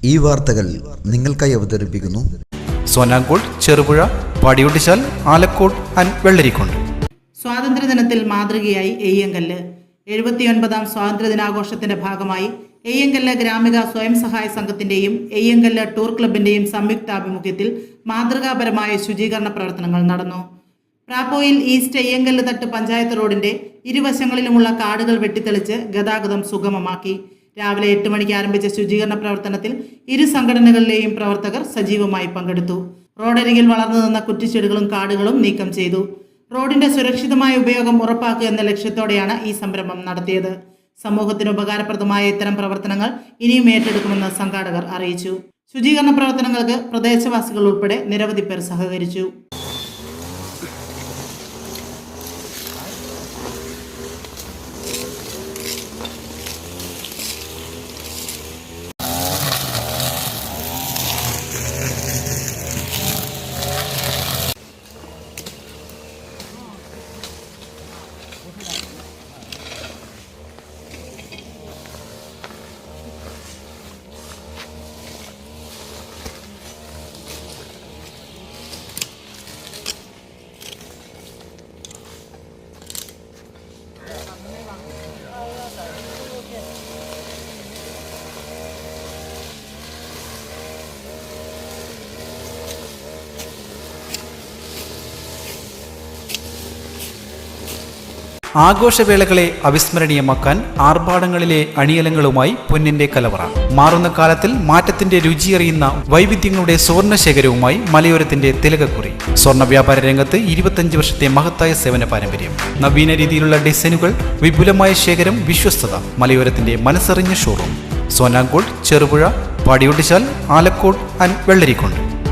ഈ വാർത്തകൾ നിങ്ങൾക്കായി അവതരിപ്പിക്കുന്നു സോനാങ്കോട്, ചെറുപുഴ, പാടിയൊട്ടിച്ചാൽ, ആലക്കോട് ആൻഡ് വെള്ളരിക്കുണ്ട്. സ്വാതന്ത്ര്യദിനത്തിൽ മാതൃകയായി എയ്യങ്കല്ല്. 79ാം സ്വാതന്ത്ര്യദിനാഘോഷത്തിന്റെ ഭാഗമായി എയ്യങ്കല്ല് ഗ്രാമിക സ്വയം സഹായ സംഘത്തിന്റെയും എയ്യങ്കല്ല് ടൂർ ക്ലബിന്റെയും സംയുക്താഭിമുഖ്യത്തിൽ മാതൃകാപരമായ ശുചീകരണ പ്രവർത്തനങ്ങൾ നടന്നു. പ്രാപ്പോയിൽ ഈസ്റ്റ് എയ്യങ്കല്ല് തട്ട് പഞ്ചായത്ത് റോഡിന്റെ ഇരുവശങ്ങളിലുമുള്ള കാടുകൾ വെട്ടിത്തെളിച്ച് ഗതാഗതം സുഗമമാക്കി. രാവിലെ 8 മണിക്ക് ആരംഭിച്ച ശുചീകരണ പ്രവർത്തനത്തിൽ ഇരു സംഘടനകളിലെയും പ്രവർത്തകർ സജീവമായി പങ്കെടുത്തു. റോഡരികിൽ വളർന്നു നിന്ന കുറ്റിച്ചെടികളും കാടുകളും നീക്കം ചെയ്തു. റോഡിന്റെ സുരക്ഷിതമായ ഉപയോഗം ഉറപ്പാക്കുക എന്ന ലക്ഷ്യത്തോടെയാണ് ഈ സംരംഭം നടത്തിയത്. സമൂഹത്തിന് ഉപകാരപ്രദമായ ഇത്തരം പ്രവർത്തനങ്ങൾ ഇനിയും ഏറ്റെടുക്കുമെന്ന് സംഘാടകർ അറിയിച്ചു. ശുചീകരണ പ്രവർത്തനങ്ങൾക്ക് പ്രദേശവാസികൾ ഉൾപ്പെടെ നിരവധി പേർ സഹകരിച്ചു. ആഘോഷവേളകളെ അവിസ്മരണീയമാക്കാൻ ആർഭാടങ്ങളിലെ അണിയലങ്ങളുമായി പൊന്നിന്റെ കലവറ. മാറുന്ന കാലത്തിൽ മാറ്റത്തിന്റെ രുചിയറിയുന്ന വൈവിധ്യങ്ങളുടെ സ്വർണ്ണശേഖരവുമായി മലയോരത്തിന്റെ തിലകക്കുറി. സ്വർണ്ണ വ്യാപാര രംഗത്ത് 25 വർഷത്തെ മഹത്തായ സേവന പാരമ്പര്യം. നവീന രീതിയിലുള്ള ഡിസൈനുകൾ, വിപുലമായ ശേഖരം, വിശ്വസ്തത. മലയോരത്തിന്റെ മനസ്സറിഞ്ഞ ഷോറൂം. സോനാങ്കോട്, ചെറുപുഴ, പാടിയൊട്ടിച്ചാൽ, ആലക്കോട് ആൻഡ് വെള്ളരിക്കുണ്ട്.